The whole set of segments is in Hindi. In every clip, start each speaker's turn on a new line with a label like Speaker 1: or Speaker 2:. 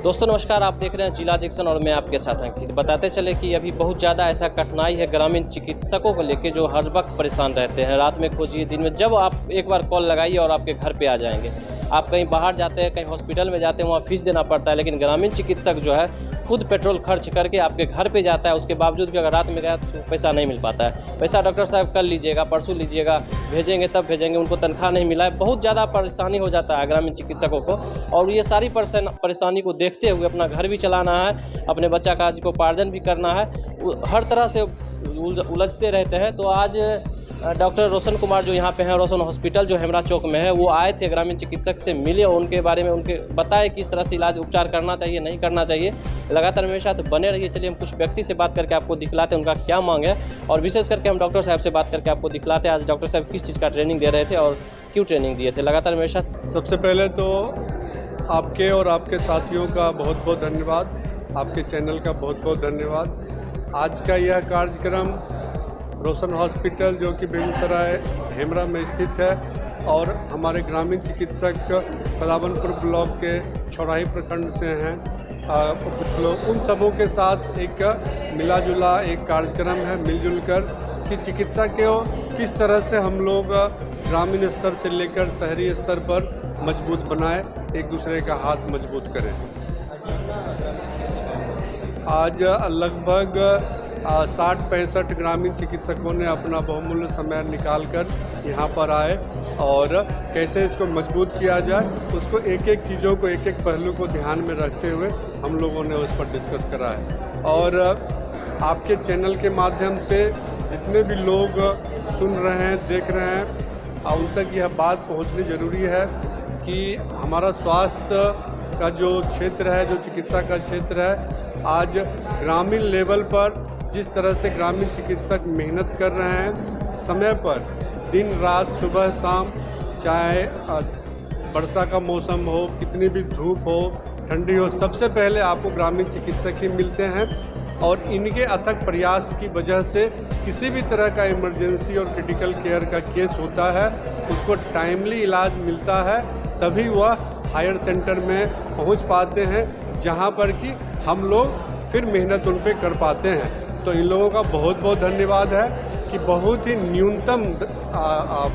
Speaker 1: दोस्तों नमस्कार, आप देख रहे हैं जिला जंक्शन और मैं आपके साथ अंकित। बताते चले कि अभी बहुत ज़्यादा ऐसा कठिनाई है ग्रामीण चिकित्सकों को लेकर, जो हर वक्त परेशान रहते हैं। रात में खोजिए, दिन में, जब आप एक बार कॉल लगाइए और आपके घर पे आ जाएंगे। आप कहीं बाहर जाते हैं, कहीं हॉस्पिटल में जाते हैं, वहाँ फीस देना पड़ता है, लेकिन ग्रामीण चिकित्सक जो है खुद पेट्रोल खर्च करके आपके घर पे जाता है। उसके बावजूद भी अगर रात में गया तो पैसा नहीं मिल पाता है। पैसा डॉक्टर साहब कल लीजिएगा, परसों लीजिएगा, भेजेंगे तब भेजेंगे, उनको तनख्वाह नहीं मिला है। बहुत ज़्यादा परेशानी हो जाता है ग्रामीण चिकित्सकों को। और ये सारी परेशानी को देखते हुए अपना घर भी चलाना है, अपने बच्चा का को उपार्जन भी करना है, हर तरह से उलझते रहते हैं। तो आज डॉक्टर रोशन कुमार जो यहाँ पे हैं, रोशन हॉस्पिटल जो हेमरा चौक में है, वो आए थे, ग्रामीण चिकित्सक से मिले और उनके बारे में उनके बताए किस तरह से इलाज उपचार करना चाहिए, नहीं करना चाहिए। लगातार मेरे साथ बने रहिए। चलिए हम कुछ व्यक्ति से बात करके आपको दिखलाते हैं उनका क्या मांग है, और विशेष करके हम डॉक्टर साहब से बात करके आपको दिखलाते हैं आज डॉक्टर साहब किस चीज़ का ट्रेनिंग दे रहे थे और क्यों ट्रेनिंग दिए थे। लगातार मेरे साथ।
Speaker 2: सबसे पहले तो आपके और आपके साथियों का बहुत बहुत धन्यवाद, आपके चैनल का बहुत बहुत धन्यवाद। आज का यह कार्यक्रम रोशन हॉस्पिटल जो कि बेगूसराय हेमरा में स्थित है और हमारे ग्रामीण चिकित्सक कलावनपुर ब्लॉक के छौराही प्रखंड से हैं, कुछ लोग, उन सबों के साथ एक मिला जुला एक कार्यक्रम है, मिलजुल कर कि चिकित्सा को किस तरह से हम लोग ग्रामीण स्तर से लेकर शहरी स्तर पर मजबूत बनाए, एक दूसरे का हाथ मजबूत करें। आज लगभग 60-65 ग्रामीण चिकित्सकों ने अपना बहुमूल्य समय निकालकर यहाँ पर आए और कैसे इसको मजबूत किया जाए, उसको एक एक चीज़ों को, एक एक पहलू को ध्यान में रखते हुए हम लोगों ने उस पर डिस्कस करा है। और आपके चैनल के माध्यम से जितने भी लोग सुन रहे हैं, देख रहे हैं, उन तक यह बात पहुँचनी ज़रूरी है कि हमारा स्वास्थ्य का जो क्षेत्र है, जो चिकित्सा का क्षेत्र है, आज ग्रामीण लेवल पर जिस तरह से ग्रामीण चिकित्सक मेहनत कर रहे हैं, समय पर, दिन रात, सुबह शाम, चाहे वर्षा का मौसम हो, कितनी भी धूप हो, ठंडी हो, सबसे पहले आपको ग्रामीण चिकित्सक ही मिलते हैं। और इनके अथक प्रयास की वजह से किसी भी तरह का इमरजेंसी और क्रिटिकल केयर का केस होता है, उसको टाइमली इलाज मिलता है, तभी वह हायर सेंटर में पहुंच पाते हैं, जहां पर कि हम लोग फिर मेहनत उन पर कर पाते हैं। तो इन लोगों का बहुत बहुत धन्यवाद है कि बहुत ही न्यूनतम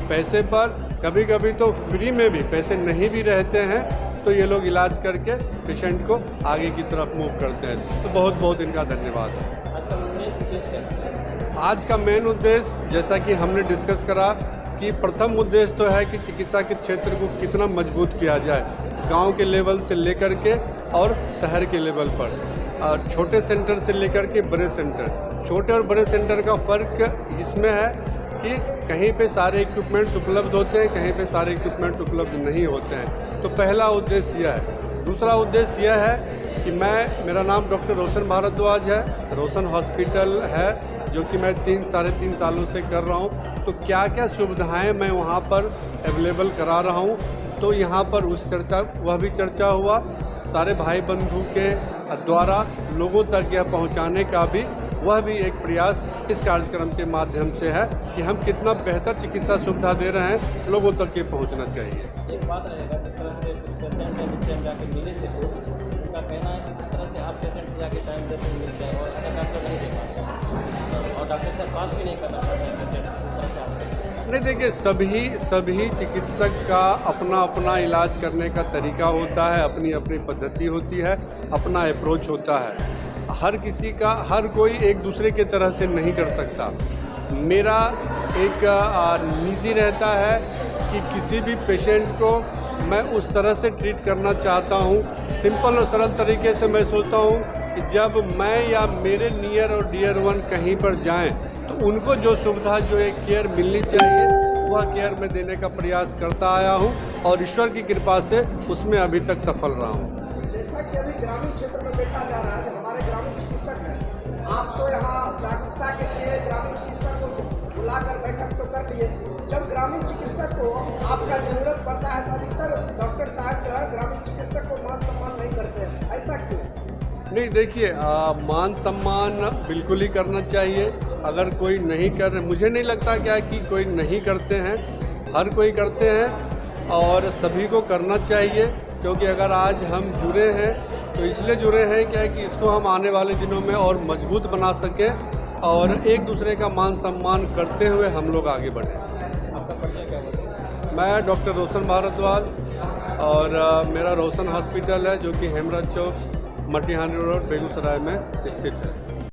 Speaker 2: पैसे पर, कभी कभी तो फ्री में भी, पैसे नहीं भी रहते हैं, तो ये लोग इलाज करके पेशेंट को आगे की तरफ मूव करते हैं। तो बहुत बहुत इनका धन्यवाद है। आज का मेन उद्देश्य, जैसा कि हमने डिस्कस करा, कि प्रथम उद्देश्य तो है कि चिकित्सा के क्षेत्र को कितना मजबूत किया जाए, गांव के लेवल से लेकर के और शहर के लेवल पर, छोटे सेंटर से लेकर के बड़े सेंटर। छोटे और बड़े सेंटर का फ़र्क इसमें है कि कहीं पे सारे इक्विपमेंट्स उपलब्ध होते हैं, कहीं पे सारे इक्विपमेंट उपलब्ध नहीं होते हैं। तो पहला उद्देश्य यह है। दूसरा उद्देश्य यह है कि मेरा नाम डॉक्टर रोशन भारद्वाज है, रोशन हॉस्पिटल है, जो कि मैं 3-3.5 सालों से कर रहा हूँ। तो क्या क्या सुविधाएँ मैं वहाँ पर अवेलेबल करा रहा हूँ, तो यहाँ पर वह भी चर्चा हुआ। सारे भाई बंधु के द्वारा लोगों तक यह पहुंचाने का भी, वह भी एक प्रयास इस कार्यक्रम के माध्यम से है कि हम कितना बेहतर चिकित्सा सुविधा दे रहे हैं, लोगों तक ये पहुंचना चाहिए।
Speaker 1: एक बात रहेगा, जिस तरह से कुछ पेशेंट हैं जिससे हम जाके मिले थे, तो उनका कहना है कि जिस तरह से आप पेशेंट जाके टाइम देते मिलते हैं और अगर डॉक्टर नहीं दे पाते और डॉक्टर साहब बात भी नहीं करना चाहते हैं पेशेंट।
Speaker 2: नहीं, देखिए, सभी चिकित्सक का अपना अपना इलाज करने का तरीका होता है, अपनी अपनी पद्धति होती है, अपना अप्रोच होता है। हर कोई एक दूसरे के तरह से नहीं कर सकता। मेरा एक निजी रहता है कि किसी भी पेशेंट को मैं उस तरह से ट्रीट करना चाहता हूँ, सिंपल और सरल तरीके से। मैं सोचता हूँ कि जब मैं या मेरे नियर और डियर वन कहीं पर जाएं, तो उनको जो सुविधा, जो एक केयर मिलनी चाहिए, वह केयर मैं देने का प्रयास करता आया हूं और ईश्वर की कृपा से उसमें अभी तक सफल रहा हूं।
Speaker 3: जैसा कि अभी ग्रामीण क्षेत्र में देखा जा रहा है, जो हमारे ग्रामीण चिकित्सक हैं, आप तो यहाँ जागरूकता के लिए ग्रामीण चिकित्सक को बुलाकर बैठक तो कर लिए। जब ग्रामीण चिकित्सक को आपका जरूरत पड़ता है तो अधिकतर डॉक्टर साहब जो है ग्रामीण चिकित्सक को मान सम्मान नहीं करते हैं, ऐसा क्यों?
Speaker 2: नहीं, देखिए, मान सम्मान बिल्कुल ही करना चाहिए। अगर कोई नहीं कर, मुझे नहीं लगता क्या कि कोई नहीं करते हैं, हर कोई करते हैं और सभी को करना चाहिए। क्योंकि अगर आज हम जुड़े हैं तो इसलिए जुड़े हैं क्या है कि इसको हम आने वाले दिनों में और मजबूत बना सकें और एक दूसरे का मान सम्मान करते हुए हम लोग आगे बढ़ें।
Speaker 1: आपका परिचय क्या होगा?
Speaker 2: मैं डॉक्टर रोशन भारद्वाज और मेरा रोशन हॉस्पिटल है जो कि हेमराज चौक मटिहानी रोड बेगूसराय में स्थित है।